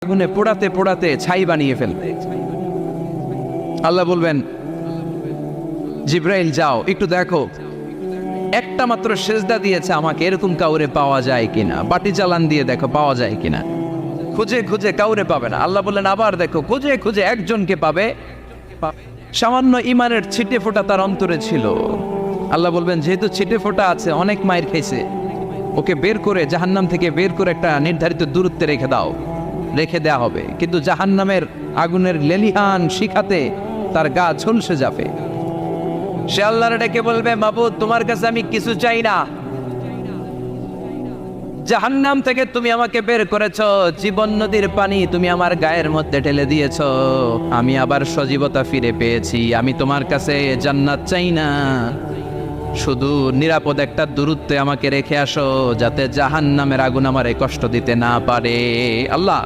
আগুনে পোড়াতে পোড়াতে ছাই বানিয়ে ফেলবে। আল্লাহ বলবেন, জিব্রাইল যাও একটু দেখো, একটা মাত্র সেজদা দিয়েছে আমাকে, এরকম কাউরে পাওয়া যায় কিনা। বাটি চালান দিয়ে দেখো পাওয়া যায় কিনা। খুঁজে খুঁজে কাউরে পাবে না। আল্লাহ বললেন আবার দেখো, খুঁজে খুঁজে একজনকে পাবে। সামান্য ইমানের ছিটে ফোঁটা তার অন্তরে ছিল। আল্লাহ বলবেন, যেহেতু ছিটে ফোঁটা আছে, অনেক মায়ের খাইছে, ওকে বের করে জাহান্নাম থেকে বের করে একটা নির্ধারিত দূরত্বে রেখে দাও। রেখে দেয়া হবে, কিন্তু জাহান্নামের আগুনের লেলিহান শিখাতে তার গা ঝলসে যাবে। সে আল্লাহর ডেকে বলবে, মাবুদ তোমার কাছে আমি কিছু চাই না, জাহান্নাম থেকে তুমি আমাকে বের করেছো, জীবন নদীর পানি তুমি আমার গায়ের মধ্যে ঢেলে দিয়েছো, আমি আবার সজীবতা ফিরে পেয়েছি। আমি তোমার কাছে জান্নাত চাই না, শুধু নিরাপদ একটা দূরত্বে আমাকে রেখে আসো, যাতে জাহান্নামের আগুন আমারে কষ্ট দিতে না পারে। আল্লাহ